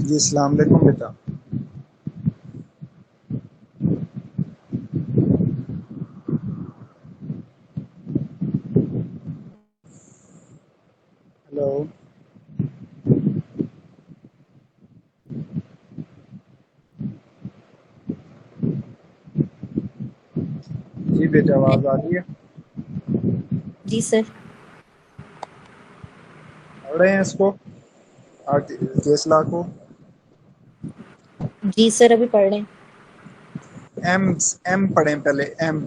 जी, अस्सलाम वालेकुम बेटा। हेलो। जी बेटा, आवाज़ आ रही है? जी सर। पढ़ रहे हैं इसको, केस लॉ को? जी सर, अभी पढ़ रहे हैं। एम एम पढ़ें पहले, एम,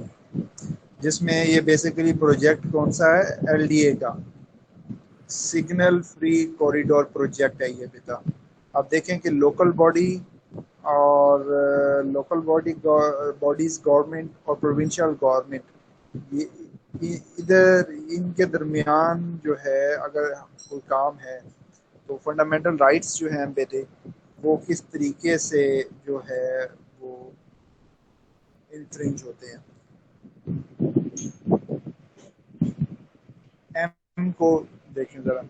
जिसमें ये बेसिकली प्रोजेक्ट कौन सा है? एलडीए का सिग्नल फ्री कॉरिडोर प्रोजेक्ट है ये बेटा। अब देखें कि लोकल बॉडी और लोकल बॉडीज गवर्नमेंट और प्रोविंशियल गवर्नमेंट, इधर इनके दरमियान जो है अगर कोई काम है तो फंडामेंटल राइट्स जो हैं बेटे, वो किस तरीके से जो है वो इन्फ्रिंज होते हैं। एम को देखें जरा।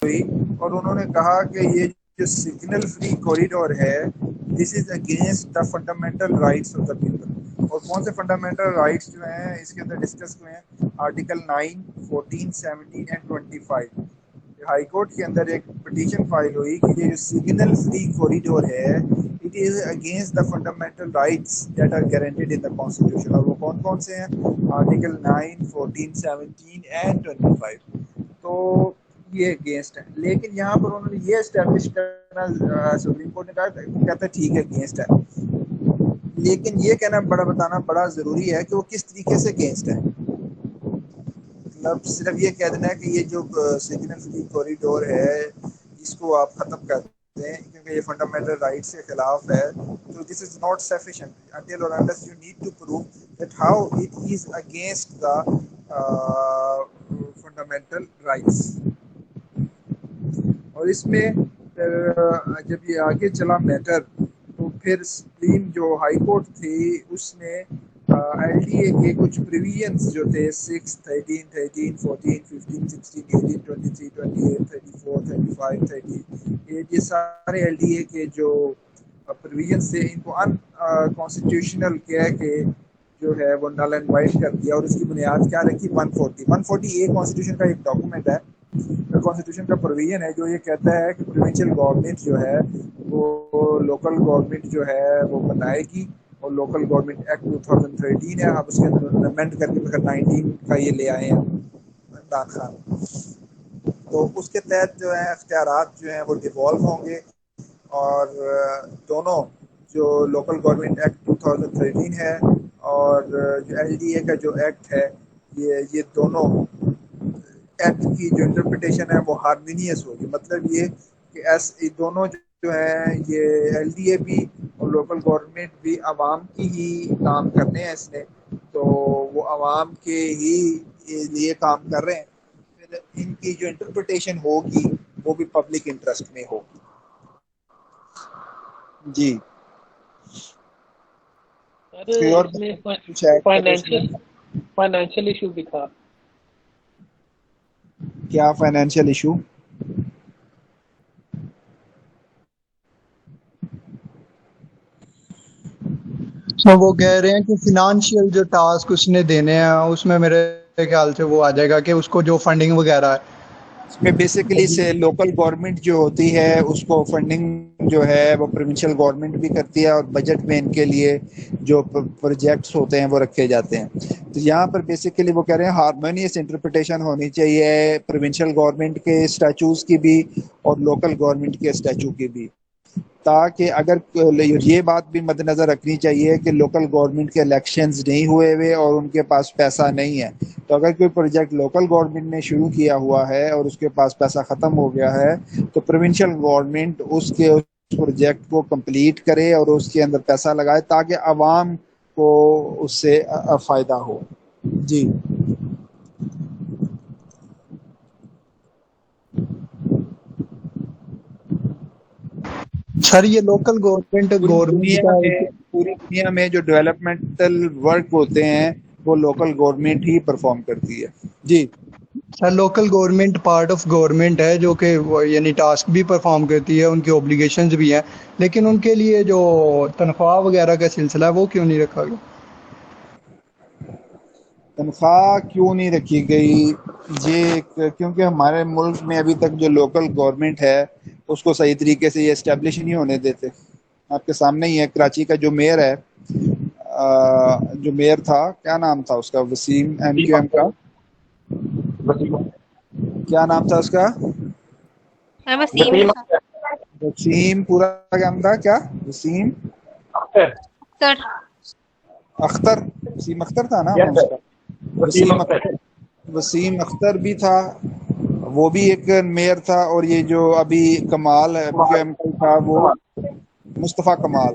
हुई और उन्होंने कहा कि ये जो सिग्नल फ्री कॉरिडोर है, this is against the fundamental rights of the people. और कौन से फंडामेंटल राइट्स जो हैं इसके अंदर डिस्कस हुए हैं? आर्टिकल 9, 14, 17 एंड 25। हाई कोर्ट के अंदर एक पिटीशन फाइल हुई कि ये जो सिग्नल फ्री कॉरिडोर है, it is against the fundamental rights that are guaranteed in the constitution. और वो कौन कौन से हैं? आर्टिकल 9, 14, 17 एंड 25। तो ये अगेंस्ट है, लेकिन यहाँ पर उन्होंने ये एस्टेब्लिश करना, सुप्रीम कोर्ट ने कहा, वो कहता है ठीक है अगेंस्ट है, लेकिन ये कहना बड़ा बताना बड़ा जरूरी है कि वो किस तरीके से अगेंस्ट है। मतलब सिर्फ ये कह देना है कि ये जो सिग्नल फ्री कॉरिडोर है इसको आप खत्म कर दें क्योंकि ये फंडामेंटल राइट्स के खिलाफ है, तो this is not sufficient until और unless you need to prove that how it is against the fundamental rights. और इसमें जब ये आगे चला मैटर, तो फिर सुप्रीम जो हाई कोर्ट थी उसने एलडीए के कुछ प्रोविजंस जो थे 6, 13, 13, 14, 15, 16, 18, 23, 28, 34, 35, 38, ये सारे एलडीए के जो प्रोविजंस थे इनको अनकॉन्स्टिट्यूशनल कह के जो है वो नल एंड वाइट कर दिया। और उसकी बुनियाद क्या रखी? 140 ए कॉन्स्टिट्यूशन का एक डॉक्यूमेंट है, कॉन्स्टिट्यूशन का प्रोविजन है जो ये कहता है कि प्रोविंशियल गवर्नमेंट जो है वो लोकल गवर्नमेंट जो है वो बनाएगी। और लोकल गवर्नमेंट एक्ट 2013 है, अब उसके अंदर अमेंड करके 19 का ये ले आए हैं इमरान खान। तो उसके तहत जो है अख्तियारात जो हैं वो डिवॉल्व होंगे। और दोनों जो लोकल गवर्नमेंट एक्ट 2013 है और जो एलडीए का जो एक्ट है, ये दोनों एक्ट की जो इंटरप्रिटेशन है वो हारमोनियस होगी। मतलब ये कि ऐसे दोनों जो है ये एलडीए भी और लोकल गवर्नमेंट भी आवाम की ही काम करने हैं इसने, तो वो आवाम के ही लिए काम कर रहे हैं। फिर इनकी जो इंटरप्रिटेशन होगी वो भी पब्लिक इंटरेस्ट में होगी। जी, सर कोई और इसमें कुछ ऐड करें इसमें? फाइनेंशियल फाइनेंशियल इशू भी था। क्या फाइनेंशियल इशू? तो वो कह रहे हैं कि फिनेंशियल जो टास्क उसने देने हैं उसमें मेरे ख्याल से वो आ जाएगा कि उसको जो फंडिंग वगैरह है। इसमें बेसिकली से लोकल गवर्नमेंट जो होती है उसको फंडिंग जो है वो प्रोविंशियल गवर्नमेंट भी करती है और बजट में इनके लिए जो प्रोजेक्ट्स होते हैं वो रखे जाते हैं। तो यहाँ पर बेसिकली वो कह रहे हैं हार्मोनियस इंटरप्रिटेशन होनी चाहिए प्रोविंशियल गवर्नमेंट के स्टैचूज की भी और लोकल गवर्नमेंट के स्टैचू की भी, ताकि अगर ये बात भी मद्देनजर रखनी चाहिए कि लोकल गवर्नमेंट के इलेक्शंस नहीं हुए हुए और उनके पास पैसा नहीं है, तो अगर कोई प्रोजेक्ट लोकल गवर्नमेंट ने शुरू किया हुआ है और उसके पास पैसा खत्म हो गया है तो प्रोविंशियल गवर्नमेंट उसके प्रोजेक्ट को कंप्लीट करे और उसके अंदर पैसा लगाए ताकि आवाम को उससे फ़ायदा हो। जी सर ये लोकल गवर्नमेंट गवर्नमेंट का एक पूरी दुनिया में जो डेवलपमेंटल वर्क होते हैं वो लोकल गवर्नमेंट ही परफॉर्म करती है। जी sir local government part of government है जो कि यानी टास्क भी परफॉर्म करती है, उनकी ऑब्लिगेशंस भी हैं, लेकिन उनके लिए जो तनख्वाह वगैरह का सिलसिला है वो क्यों नहीं रखा गया? तनख्वाह क्यों नहीं रखी गई? क्योंकि हमारे मुल्क में अभी तक जो लोकल गवर्नमेंट है उसको सही तरीके से ये इस्टेब्लिश नहीं होने देते। आपके सामने ही है, कराची का जो मेयर है, जो मेयर था, क्या नाम था उसका, वसीम, एमक्यूएम का, क्या नाम था उसका? वसीम वसीम, पूरा क्या नाम था, क्या वसीम सर। अख्तर, वसीम अख्तर था नाम उसका। वसीम अख्तर भी था, वो भी एक मेयर था। और ये जो अभी कमाल है था, वो मुस्तफ़ा कमाल।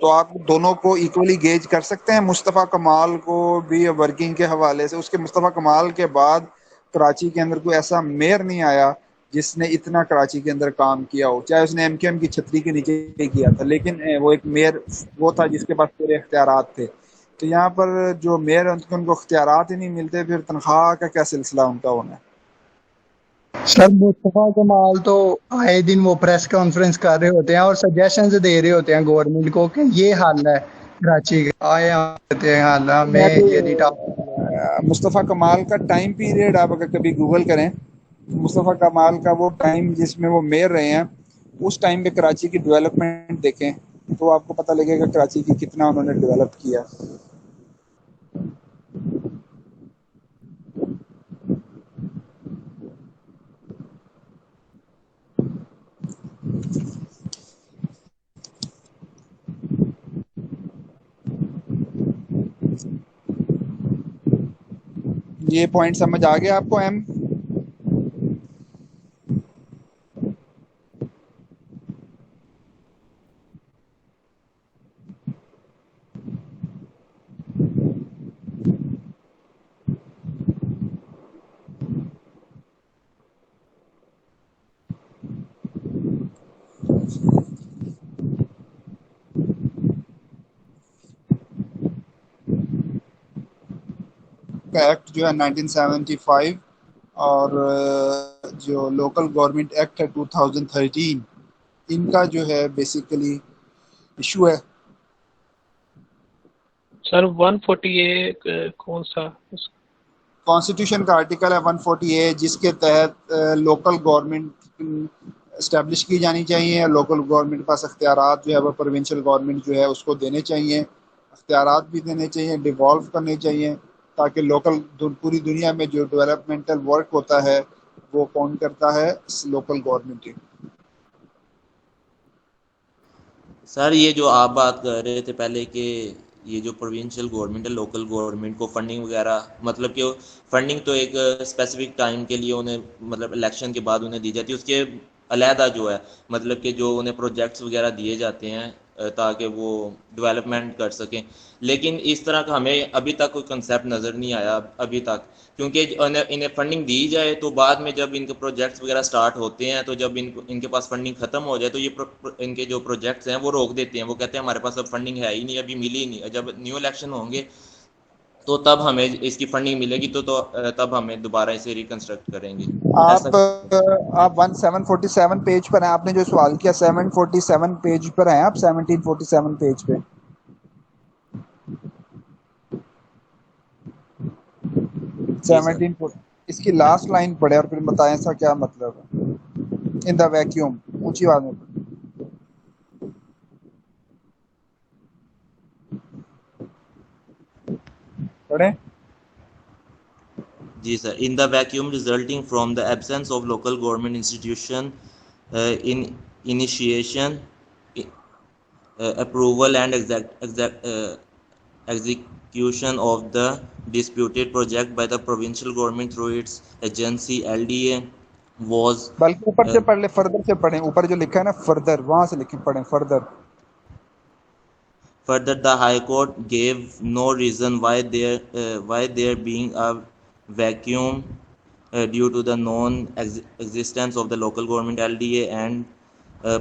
तो आप दोनों को इक्वली गेज कर सकते हैं। मुस्तफ़ा कमाल को भी वर्किंग के हवाले से, उसके मुस्तफ़ा कमाल के बाद कराची के अंदर कोई ऐसा मेयर नहीं आया जिसने इतना कराची के अंदर काम किया हो, चाहे उसने एमक्यूएम की छतरी के नीचे किया था, लेकिन वो एक मेयर वो था जिसके पास पूरे इख्तियारात थे। तो यहाँ पर जो मेयर है उनको इख्तियारात ही नहीं मिलते, फिर तनख्वाह का क्या सिलसिला उनका होना है? सर मुस्तफा कमाल तो आए दिन वो प्रेस कॉन्फ्रेंस कर रहे होते हैं और सजेशंस दे रहे होते हैं गवर्नमेंट को कि ये हाल है कराची का, आए आते हैं हाल में ये नहीं मुस्तफ़ा कमाल का टाइम पीरियड आप अगर कभी गूगल करें, मुस्तफ़ा कमाल का वो टाइम जिसमें वो मेयर रहे हैं, उस टाइम पे कराची की डेवलपमेंट देखें तो आपको पता लगेगा कराची की कितना उन्होंने डेवलप किया। ये पॉइंट समझ आ गया आपको एम? एक्ट जो है 1975 और जो लोकल गवर्नमेंट एक्ट है 2013, इनका जो है बेसिकली इशू है। सर 148 कौन सा? कॉन्स्टिट्यूशन का आर्टिकल है 148 जिसके तहत लोकल गवर्नमेंट इस्टेब्लिश की जानी चाहिए। लोकल गवर्नमेंट के पास अख्तियारात जो है वो प्रोविंशियल गवर्नमेंट जो है उसको देने चाहिए, अख्तियारात भी देने चाहिए, डिवॉल्व करने चाहिए, ताकि पूरी दुनिया में जो डेवलपमेंटल वर्क होता है वो कौन करता है? Local government. सर ये जो आप बात कर रहे थे पहले कि ये जो प्रोविंशियल गवर्नमेंट है लोकल गवर्नमेंट को फंडिंग वगैरह, मतलब कि फंडिंग तो एक स्पेसिफिक टाइम के लिए उन्हें, मतलब इलेक्शन के बाद उन्हें दी जाती है, उसके अलहदा जो है मतलब कि जो उन्हें प्रोजेक्ट्स वगैरह दिए जाते हैं ताकि वो डेवलपमेंट कर सकें। लेकिन इस तरह का हमें अभी तक कोई कंसेप्ट नज़र नहीं आया अभी तक, क्योंकि इन्हें फंडिंग दी जाए तो बाद में जब इनके प्रोजेक्ट्स वगैरह स्टार्ट होते हैं तो जब इनके पास फंडिंग खत्म हो जाए तो ये इनके जो प्रोजेक्ट्स हैं वो रोक देते हैं। वो कहते हैं हमारे पास अब फंडिंग है ही नहीं, अभी मिली ही नहीं, जब न्यू इलेक्शन होंगे तो तब हमें इसकी फंडिंग मिलेगी तो तब हमें दोबारा इसे रिकंस्ट्रक्ट करेंगे। आप 747 पेज पर हैं, आपने जो सवाल किया 747 पेज पर हैं आप, 1747 पेज पे। इसकी लास्ट लाइन पढ़े और फिर बताएं इसका क्या मतलब है। इन द वैक्यूम, ऊंची आवाज में पढ़े। जी sir. In the vacuum resulting from the absence of local government institution in initiation approval and execution of the disputed project by the provincial government through its agency LDA, was बल्कि ऊपर से पढ़ ले, फर्दर से पढ़ें, ऊपर जो लिखा है ना फर्दर, वहां से लिखें, पढ़ें further. further the High Court gave no reason why there being a vacuum due to the non-existence of the local government LDA and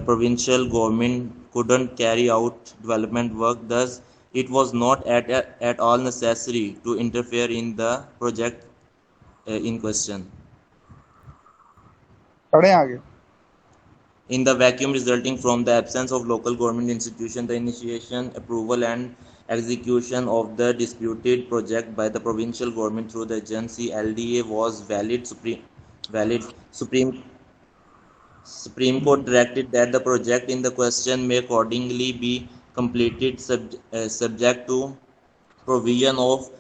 provincial government couldn't carry out development work. Thus, it was not at all necessary to interfere in the project in question. पढ़ें आगे। In the vacuum resulting from the absence of local government institution, the initiation, approval, and execution of the disputed project by the provincial government through the agency LDA was valid. Supreme Court directed that the project in the question may accordingly be completed subject to provision of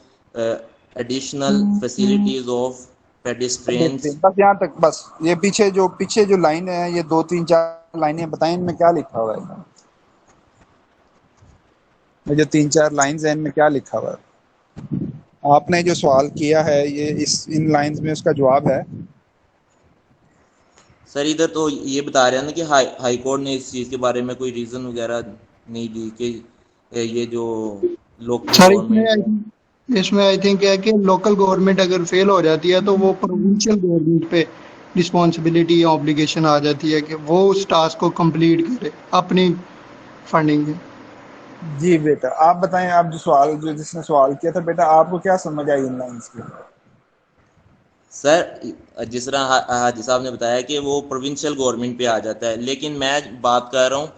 additional facilities of pedestrians. बस यहाँ तक, बस ये पीछे जो line है, ये 2-3-4 लाइनें बताएं, इनमें क्या लिखा हुआ है? ये जो 3-4 लाइंस हैं, इनमें क्या लिखा हुआ है? आपने जो सवाल किया है, ये इन लाइंस में उसका जवाब है। सर इधर तो ये बता रहे हैं ना कि हाई कोर्ट ने इस चीज के बारे में कोई रीजन वगैरह नहीं दी कि ये जो लोकल इसमें आई थिंक है कि लोकल गवर्नमेंट अगर फेल हो जाती है तो वो प्रोविंशियल गवर्नमेंट पे रिस्पॉन्सिबिलिटी या ऑब्लिगेशन आ जाती है कि वो उस टास्क को कंप्लीट करे अपनी फंडिंग में। जी बेटा, आप बताएं, आप जिसने सवाल किया था बेटा, आपको क्या समझ आई इन लाइंस की? सर जिस तरह हाजी साहब ने बताया कि वो प्रोविंशियल गवर्नमेंट पे आ जाता है, लेकिन मैं बात कर रहा हूँ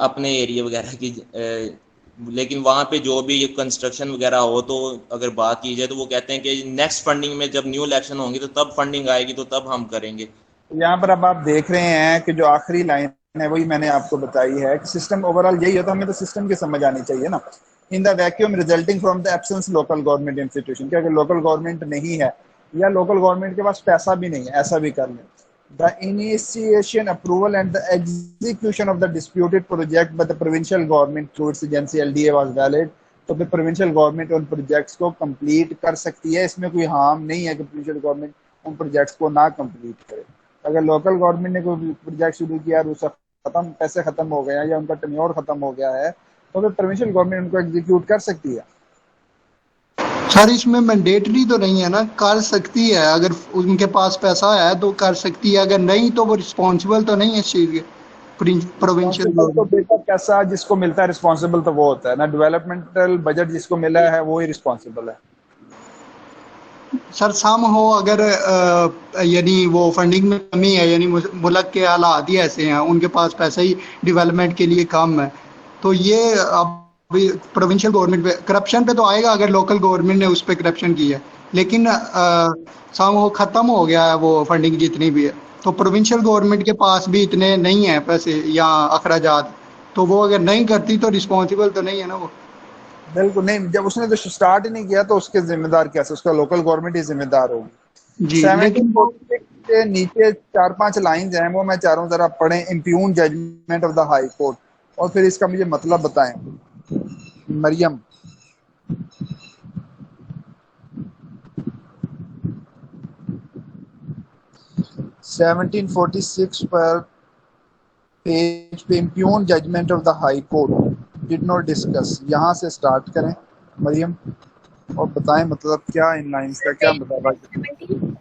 अपने एरिया वगैरह की, लेकिन वहाँ पे जो भी ये कंस्ट्रक्शन वगैरह हो, तो अगर बात की जाए तो वो कहते हैं कि नेक्स्ट फंडिंग में जब न्यू इलेक्शन होंगे तो तब फंडिंग आएगी, तो तब हम करेंगे। यहाँ पर अब आप देख रहे हैं कि जो आखिरी लाइन है वही मैंने आपको बताई है कि सिस्टम ओवरऑल यही होता है। हमें तो सिस्टम की समझ आनी चाहिए ना। इन the vacuum resulting from the absence local government institution, क्या अगर लोकल गवर्नमेंट नहीं है या लोकल गवर्नमेंट के पास पैसा भी नहीं है, ऐसा भी कर लें। The initiation, approval and the execution of the disputed project by the provincial government through its agency LDA was valid। तो फिर प्रोविंशियल गवर्नमेंट उन प्रोजेक्ट्स को कंप्लीट कर सकती है, इसमें कोई हार्म नहीं है कि प्रोविंशियल गवर्नमेंट उन प्रोजेक्ट्स को ना कंप्लीट करे। अगर लोकल गवर्नमेंट ने कोई प्रोजेक्ट शुरू किया और उसका पैसे खत्म हो गए हैं या उनका टेन्योर खत्म हो गया है, तो फिर प्रोविंशियल गवर्नमेंट उनको एग्जीक्यूट कर सकती है। सर इसमें मैंडेटरी तो नहीं है ना, कर सकती है, अगर उनके पास पैसा है तो कर सकती है, अगर नहीं तो वो रिस्पॉन्सिबल तो नहीं है इस चीज के। प्रोविंशियल तो बेटा पैसा जिसको मिलता है रिस्पॉन्सिबल तो वो होता है ना, डेवलपमेंटल बजट जिसको मिला है वो ही रिस्पॉन्सिबल है। सर सम हो अगर यानी वो फंडिंग में कमी है, यानी मुल्क के हालात ही ऐसे हैं, उनके पास पैसा ही डेवलपमेंट के लिए कम है, तो ये अब प्रोविंशियल गवर्नमेंट पे करप्शन पे तो आएगा अगर लोकल गवर्नमेंट ने उस पर करप्शन की है, लेकिन सम हो खत्म हो गया है वो फंडिंग जितनी भी है, तो प्रोविंशियल गवर्नमेंट के पास भी इतने नहीं है पैसे या अखराजात, तो वो अगर नहीं करती तो रिस्पॉन्सिबल तो नहीं है ना वो। बिल्कुल नहीं, जब उसने तो स्टार्ट ही नहीं किया तो उसके जिम्मेदार कैसे? उसका लोकल गवर्नमेंट ही जिम्मेदार होगी जी। 1746 के नीचे 4-5 लाइंस हैं, वो मैं चाह रहा हूँ जरा पढ़ें। Impugned judgment of the high court, और फिर इसका मुझे मतलब बताएं मरियम। सेवनटीन 46 पर पेज पे impugned judgment of the high court did not discuss, यहाँ से स्टार्ट करें मरियम और बताएं मतलब क्या इन लाइंस का क्या मतलब।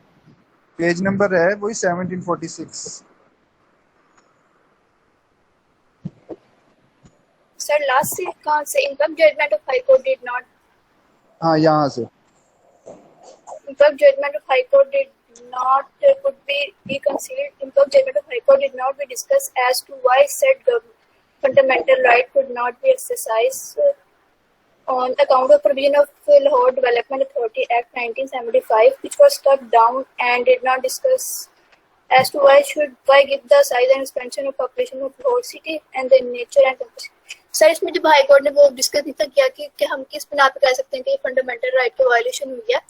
पेज नंबर है वही 1746। सर लास्ट से कहाँ से? Impugned judgment of high court did not, हाँ यहाँ से impugned judgment of high court did not could be considered. Income judgment of High Court did not be discussed as to why said fundamental right could not be exercised on account of provision of Lahore Development Authority Act 1975, which was struck down, and did not discuss as to why give the size and expansion of population of Lahore city and the nature and composition। Sir इसमें जब high court ने वो discuss नहीं था किया कि हम किस बिना पे कह सकते हैं कि फंडामेंटल राइट का वायलेशन हुई है,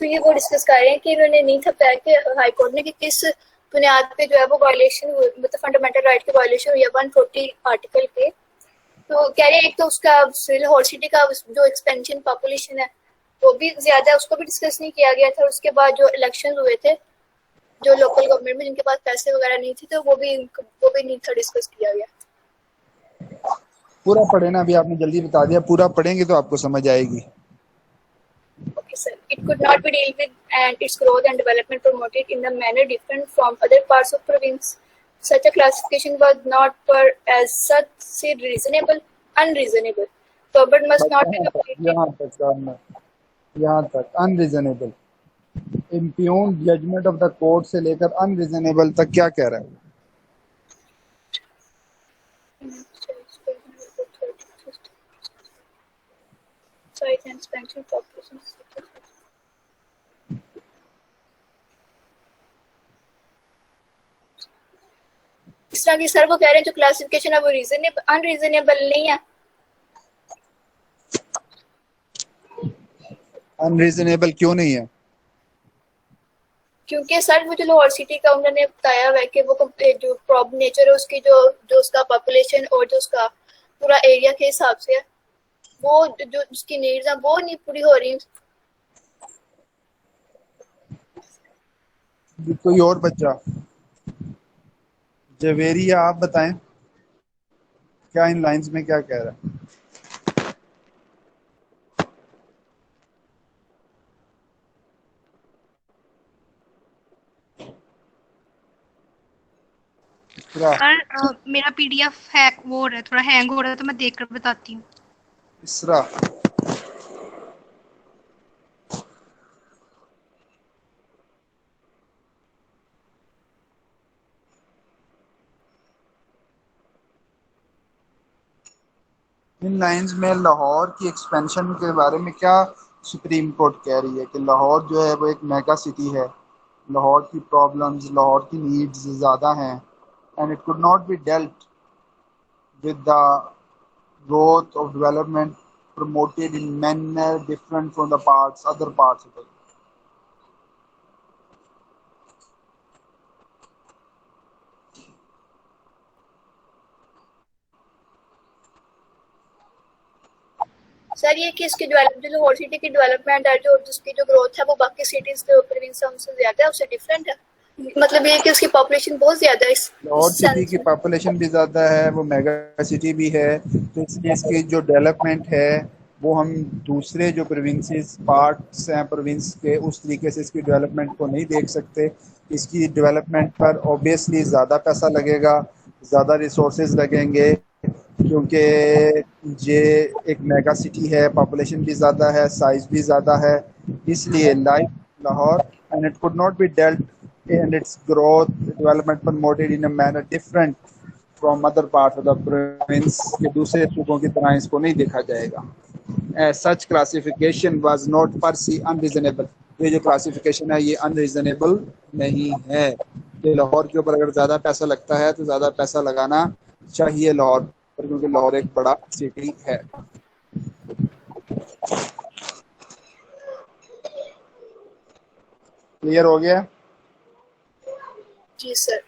तो ये वो डिस्कस कर रहे हैं कि इन्होंने नहीं था पाया कि हाई कोर्ट ने कि किस बुनियाद पे जो है वो वायलेशन हुई, मतलब फंडामेंटल राइट की वायलेशन हुई है 140 आर्टिकल पे। तो कह रहे हैं एक तो उसका लाहौर सिटी का जो एक्सपेंशन पॉपुलेशन है वो भी ज्यादा, उसको भी डिस्कस नहीं किया गया था। उसके बाद जो इलेक्शन हुए थे जो लोकल गवर्नमेंट में जिनके पास पैसे वगैरह नहीं थे तो वो भी नहीं था डिस्कस किया गया। पूरा पढ़े ना, अभी आपने जल्दी बता दिया, पूरा पढ़ेंगे तो आपको समझ आएगी। Okay, sir. It could not be dealt with and its growth and development promoted in a manner different from other parts of province. Such a classification was not per as such say reasonable, unreasonable. Government must not be यहाँ तक unreasonable, impugned judgment of the court से लेकर unreasonable तक क्या कह रहा है? size and expansion population. इस तरह की सर वो कह रहे हैं जो क्लासिफिकेशन है वो रीजनेबल अनरीजनेबल नहीं है। अनरीजनेबल क्यों नहीं है? क्योंकि सर वो जो लाहौर सिटी का उन्होंने बताया हुआ है कि वो जो प्रॉब्लम नेचर है उसकी जो उसका पॉपुलेशन और जो उसका पूरा एरिया के हिसाब से है, वो जो उसकी नीड्स हैं वो नहीं पूरी हो रही। कोई और बच्चा? जवेरिया आप बताएं क्या इन लाइंस में क्या कह रहा है? सर मेरा पीडीएफ हैक वो हो रहा है, थोड़ा हैंग हो रहा है, तो मैं देखकर बताती हूँ। इसरा इन लाइंस में लाहौर की एक्सपेंशन के बारे में क्या सुप्रीम कोर्ट कह रही है कि लाहौर जो है वो एक मेगा सिटी है, लाहौर की प्रॉब्लम्स, लाहौर की नीड्स ज़्यादा हैं, and it could not be dealt with the growth of development promoted in manner different from the other parts of it. Sir ये कि इसकी जो लाहौर सिटी की डेवलपमेंट है, जो जिसकी जो ग्रोथ है वो बाकी सिटीज के प्रोविंस से ज्यादा है, उससे डिफरेंट है। मतलब ये कि उसकी पॉपुलेशन बहुत ज्यादा है। लाहौर सिटी की पॉपुलेशन भी ज़्यादा है, वो मेगा सिटी भी है, तो इसलिए इसकी जो डेवलपमेंट है वो हम दूसरे जो प्रोविंसेस पार्ट्स हैं प्रोविंस के उस तरीके से इसकी डेवलपमेंट को नहीं देख सकते। इसकी डेवलपमेंट पर ऑब्वियसली ज़्यादा पैसा लगेगा, ज़्यादा रिसोर्सेज लगेंगे, क्योंकि ये एक मेगा सिटी है, पॉपुलेशन भी ज़्यादा है, साइज भी ज़्यादा है, इसलिए like Lahore and it could not be dealt and its growth development promoted in a manner different from other parts of the province के दूसरे सूबों की तरह इसको नहीं देखा जाएगा। Such classification was not per se unreasonable। ये जो क्लासिफिकेशन है ये अनरीजनेबल नहीं है। ये लाहौर के ऊपर अगर ज़्यादा पैसा लगता है तो ज़्यादा पैसा लगाना चाहिए लाहौर पर, क्योंकि लाहौर एक बड़ा सिटी है। क्लियर हो गया? जी सर।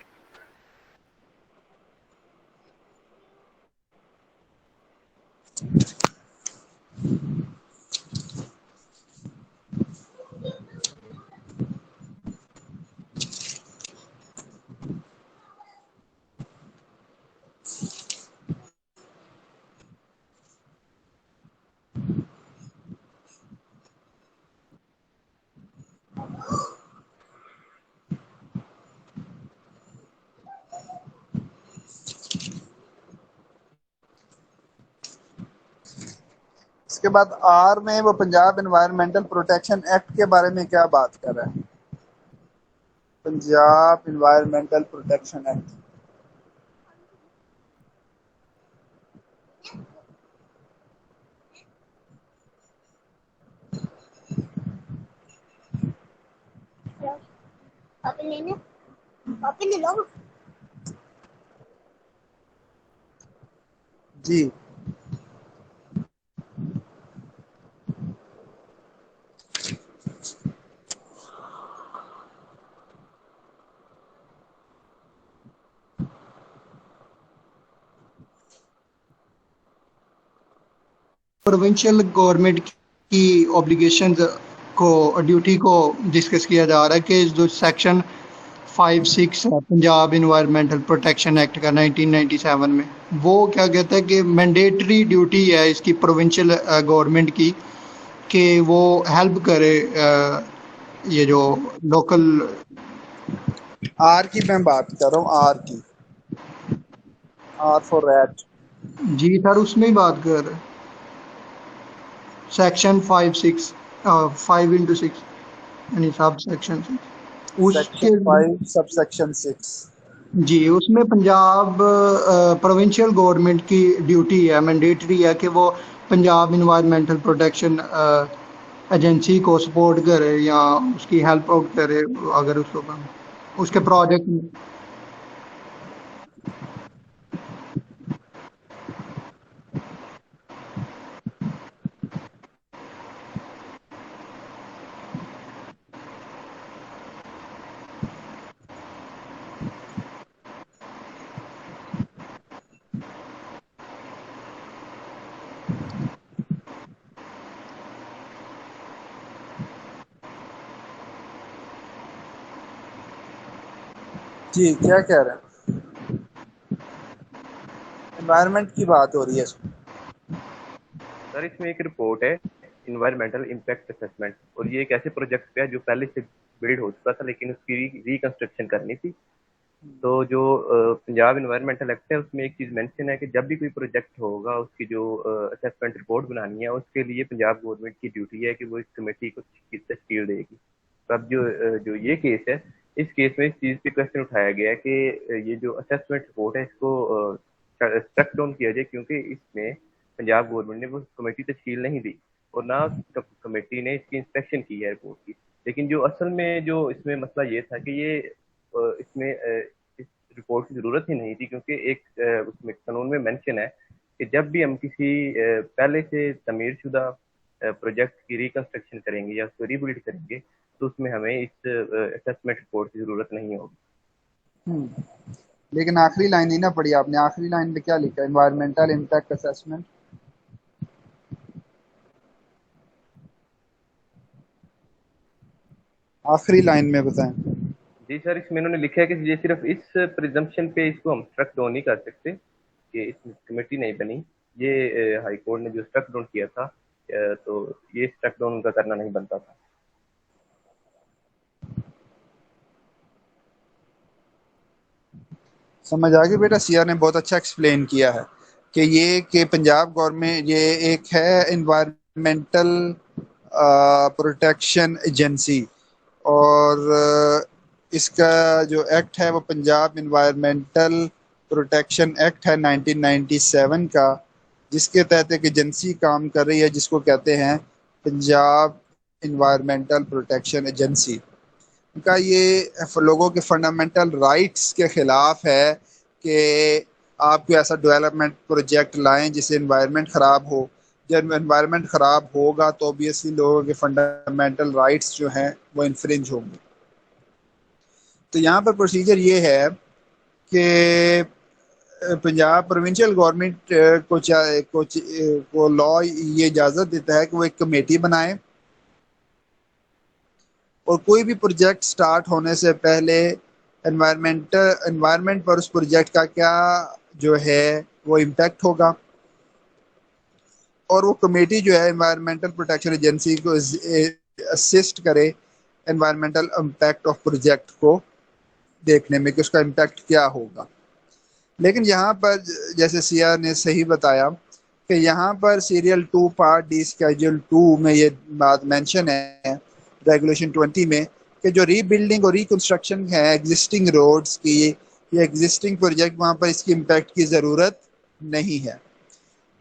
इसके बाद आर में वो पंजाब एनवायरमेंटल प्रोटेक्शन एक्ट के बारे में क्या बात कर रहा है? पंजाब एनवायरमेंटल प्रोटेक्शन एक्ट जी प्रोविंशियल गवर्नमेंट की ऑब्लिगेशंस को ड्यूटी को डिस्कस किया जा रहा है कि जो सेक्शन 5-6 है पंजाब इन्वायरमेंटल प्रोटेक्शन एक्ट का 1997 में, वो क्या कहता है कि मैंडेटरी ड्यूटी है इसकी प्रोविंशियल गवर्नमेंट की कि वो हेल्प करे ये जो लोकल। आर की मैं बात कर रहा हूँ, आर की, आर फॉर रैट। जी सर उसमें ही बात कर रहे हैं, सेक्शन 5/6 यानी सब सेक्शन 6 उसके। Section 5 sub section 6। जी उसमें पंजाब प्रोविंशियल गवर्नमेंट की ड्यूटी है, मैंडेटरी है कि वो पंजाब इन्वायरमेंटल प्रोटेक्शन एजेंसी को सपोर्ट करे या उसकी हेल्प आउट करे अगर उसको उसके प्रोजेक्ट में। जी क्या कह रहे हैं? एनवायरनमेंट की बात हो रही है इसमें। सर इसमें एक रिपोर्ट है इन्वायरमेंटल इम्पैक्ट असेसमेंट, और ये एक ऐसे प्रोजेक्ट पे है जो पहले से बिल्ड हो चुका था लेकिन उसकी रिकंस्ट्रक्शन करनी थी। तो जो पंजाब इन्वायरमेंटल एक्ट है उसमें एक चीज मेंशन है कि जब भी कोई प्रोजेक्ट होगा उसकी जो असेसमेंट रिपोर्ट बनानी है उसके लिए पंजाब गवर्नमेंट की ड्यूटी है कि वो इस कमेटी को तश्कील देगी। तो अब जो ये केस है, इस केस में इस चीज पे क्वेश्चन उठाया गया है कि ये जो असेसमेंट रिपोर्ट है इसको स्ट्रक डाउन किया जाए, क्योंकि इसमें पंजाब गवर्नमेंट ने वो कमेटी तश्कील नहीं दी और ना कमेटी ने इसकी इंस्पेक्शन की है रिपोर्ट की। लेकिन जो असल में जो इसमें मसला ये था कि ये इसमें इस रिपोर्ट की जरूरत ही नहीं थी, क्योंकि एक उसमें कानून में मेंशन है कि जब भी हम किसी पहले से तमीरशुदा प्रोजेक्ट की रिकंस्ट्रक्शन करेंगे या उसको रीबिल्ड करेंगे तो उसमें हमें इस असेसमेंट रिपोर्ट की जरूरत नहीं होगी। लेकिन आखिरी लाइन नहीं ना पढ़ी आपने, आखिरी लाइन में क्या लिखा? Environmental impact assessment. आखिरी लाइन में बताएं। जी सर इसमें इन्होंने लिखा है कि ये सिर्फ इस प्रिजम्पशन पे इसको हम स्ट्रक डाउन नहीं कर सकते कि इसमें कमेटी नहीं बनी, ये हाई कोर्ट ने जो स्ट्रक डाउन किया था तो ये स्ट्रक डाउन उनका करना नहीं बनता था। समझ आ गई बेटा? सीआर ने बहुत अच्छा एक्सप्लेन किया है कि ये कि पंजाब गवर्नमेंट ये एक है इन्वायरमेंटल प्रोटेक्शन एजेंसी, और इसका जो एक्ट है वो पंजाब इन्वायरमेंटल प्रोटेक्शन एक्ट है 1997 का, जिसके तहत एक एजेंसी काम कर रही है जिसको कहते हैं पंजाब इन्वायरमेंटल प्रोटेक्शन एजेंसी। उनका ये लोगों के फंडामेंटल राइट्स के ख़िलाफ़ है कि आप कोई ऐसा डेवलपमेंट प्रोजेक्ट लाएं जिससे एनवायरनमेंट ख़राब हो। जब एनवायरनमेंट ख़राब होगा तो ऑब्वियसली लोगों के फंडामेंटल राइट्स जो हैं वो इन्फ्रिंज होंगे। तो यहाँ पर प्रोसीजर ये है कि पंजाब प्रोविंशियल गवर्नमेंट को लॉ ये इजाज़त देता है कि वो एक कमेटी बनाए और कोई भी प्रोजेक्ट स्टार्ट होने से पहले एनवायरनमेंट पर उस प्रोजेक्ट का क्या जो है वो इम्पैक्ट होगा, और वो कमेटी जो है एनवायरनमेंटल प्रोटेक्शन एजेंसी को असिस्ट करे एनवायरनमेंटल इम्पैक्ट ऑफ प्रोजेक्ट को देखने में कि उसका इम्पैक्ट क्या होगा। लेकिन यहाँ पर जैसे सीआर ने सही बताया कि यहाँ पर सीरियल 2 पार्ट डी स्केड्यूल 2 में ये बात मेंशन है रेगुलेशन 20 में कि जो रीबिल्डिंग और रिकंस्ट्रक्शन है एग्जिस्टिंग रोड्स की या एग्जिस्टिंग प्रोजेक्ट, वहाँ पर इसकी इम्पैक्ट की ज़रूरत नहीं है।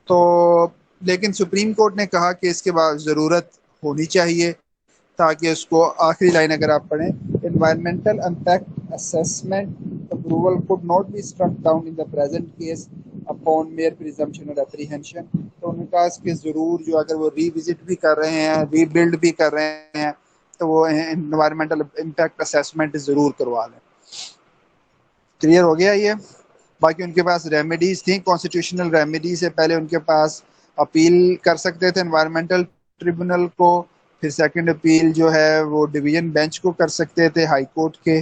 तो लेकिन सुप्रीम कोर्ट ने कहा कि इसके बाद ज़रूरत होनी चाहिए, ताकि उसको आखिरी लाइन अगर आप पढ़ें, environmental impact assessment approval could not be struck down in the present case upon mere presumption और एप्रीहेंशन। तो उन्होंने कहा कि ज़रूर जो अगर वो रीविजिट भी कर रहे हैं, रीबिल्ड भी कर रहे हैं, तो वो एनवायरमेंटल इम्पैक्ट असेसमेंट ज़रूर करवा लें। क्लियर हो गया ये? बाकी उनके पास रेमेडीज़ थी, कॉन्स्टिट्यूशनल रेमेडी से पहले उनके पास अपील कर सकते थे एनवायरमेंटल ट्रिब्यूनल को, फिर सेकंड अपील जो है वो डिवीजन बेंच को कर सकते थे हाई कोर्ट के,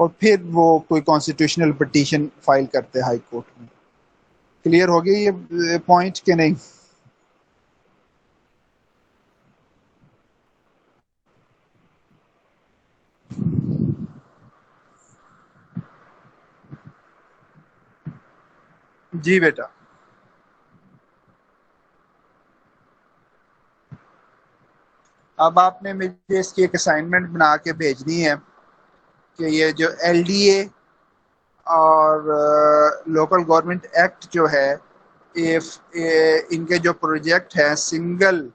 और फिर वो कोई कॉन्स्टिट्यूशनल पिटीशन फाइल करते हैं हाई कोर्ट में। क्लियर हो गया ये पॉइंट के नहीं? जी बेटा। अब आपने मुझे इसकी एक असाइनमेंट बना के भेजनी है कि ये जो एलडीए और लोकल गवर्नमेंट एक्ट जो है, इनके जो प्रोजेक्ट है सिंगल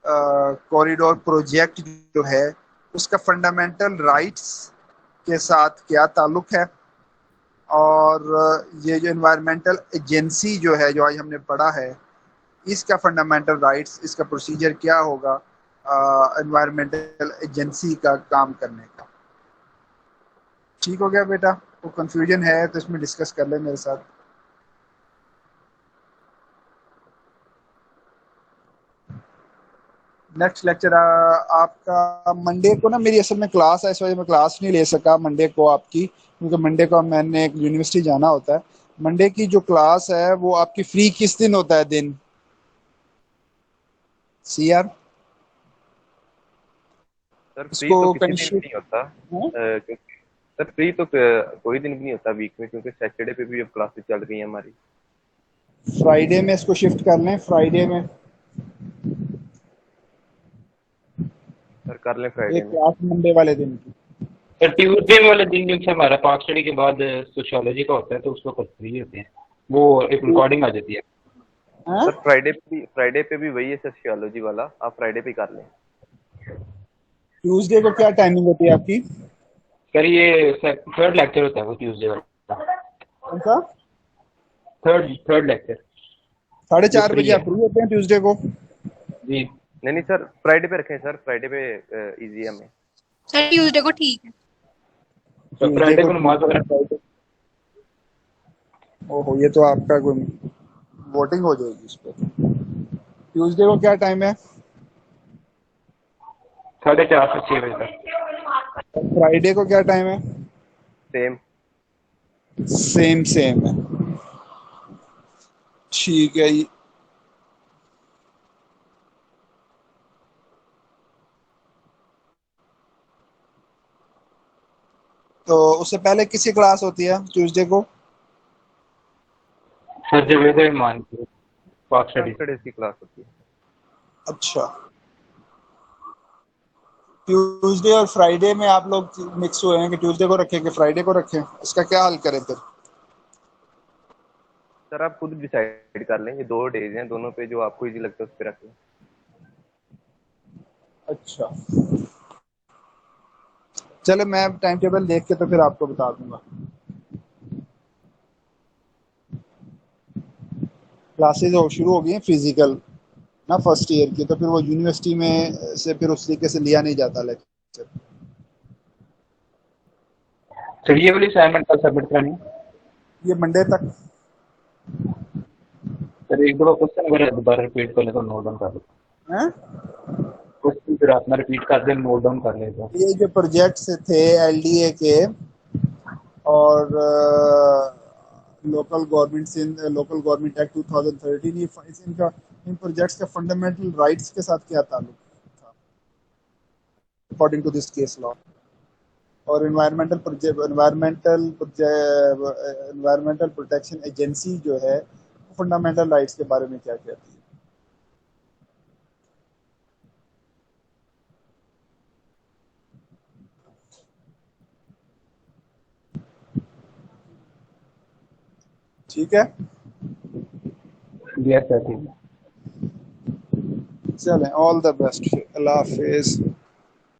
कॉरिडोर प्रोजेक्ट जो है उसका फंडामेंटल राइट्स के साथ क्या ताल्लुक है, और ये जो एनवायरमेंटल एजेंसी जो है जो आज हमने पढ़ा है इसका फंडामेंटल राइट्स, इसका प्रोसीजर क्या होगा एनवायरमेंटल एजेंसी का काम करने का। ठीक हो गया बेटा? वो कंफ्यूजन है तो इसमें डिस्कस कर ले मेरे साथ। नेक्स्ट लेक्चर आपका मंडे को ना, मेरी असल में क्लास है, इस वजह मैं क्लास नहीं ले सका मंडे को आपकी, क्योंकि मंडे को मैंने एक यूनिवर्सिटी जाना होता है। मंडे की जो क्लास है वो आपकी फ्री किस दिन होता है दिन? सीआर सर फ्री तो किसी दिन नहीं होता, सर फ्री तो कोई दिन भी नहीं होता वीक में, क्योंकि सैटरडे पे भी अब क्लासेस चल रही हैं हमारी। फ्राइडे में इसको शिफ्ट कर लें, फ्राइडे में सर कर लें फ्राइडे में क्लास मंडे वाले दिन की। सर ट्यूसडे वाले दिन जब हमारा पाक स्टडी के बाद सोशियोलॉजी का होता है तो उसको फ्री होते हैं, वो एक रिकॉर्डिंग आ जाती है। सर फ्राइडे पे भी वही है सोशियोलॉजी वाला, आप फ्राइडे पे कर लें। ट्यूसडे को क्या टाइमिंग होती है आपकी? सर ये थर्ड लेक्चर होता है वो ट्यूसडे वाला। कौन सा? थर्ड लेक्चर 4:30 बजे आप फ्री होते हैं ट्यूसडे को? जी नहीं सर फ्राइडे पे रखें सर, फ्राइडे पे इजी है हमें। सर ट्यूसडे को ठीक है। तो फ्राइडे को नमाज वगैरह। ओहो, ये तो आपका कोई वोटिंग हो जाएगी इस पर। ट्यूसडे को क्या टाइम है? 4:30 से 6 बजे तक। फ्राइडे को क्या टाइम है? सेम है। ठीक है। तो उससे पहले किसी क्लास होती है ट्यूसडे को? सर जवेद रहमान की पाक स्टडी की क्लास होती है। अच्छा, ट्यूसडे और फ्राइडे में आप लोग मिक्स हुए हैं कि ट्यूसडे को रखें कि फ्राइडे को रखें, इसका क्या हल करें फिर? सर आप खुद डिसाइड कर लें, ये 2 डेज हैं, दोनों पे जो आपको इजी लगता है उस पे रख लें। अच्छा चलो, मैं टाइम टेबल देख के तो फिर आपको बता दूंगा। क्लासेस शुरू हो गई हैं फिजिकल ना फर्स्ट ईयर की, तो फिर वो यूनिवर्सिटी में से फिर उस तरीके से लिया नहीं जाता लेक्चर। सर ये वाली असाइनमेंट कल सबमिट करनी? ये मंडे तक। सर एक दो क्वेश्चन अगर दोबारा रिपीट कर ले तो नोट डाउन कर लो। हैं? क्वेश्चन फिर आपने रिपीट कर दे, नोट डाउन कर ले। तो ये जो प्रोजेक्ट्स थे एलडीए के और लोकल गवर्नमेंट एक्ट 2013, ये इन प्रोजेक्ट्स का फंडामेंटल राइट्स के साथ क्या ताल्लुक था according to this case law? और एनवायरमेंटल प्रोटेक्शन एजेंसी जो है फंडामेंटल राइट्स के बारे में क्या कहती है? ठीक है। यस सर ठीक है। चलें, all the best, Allah Hafiz.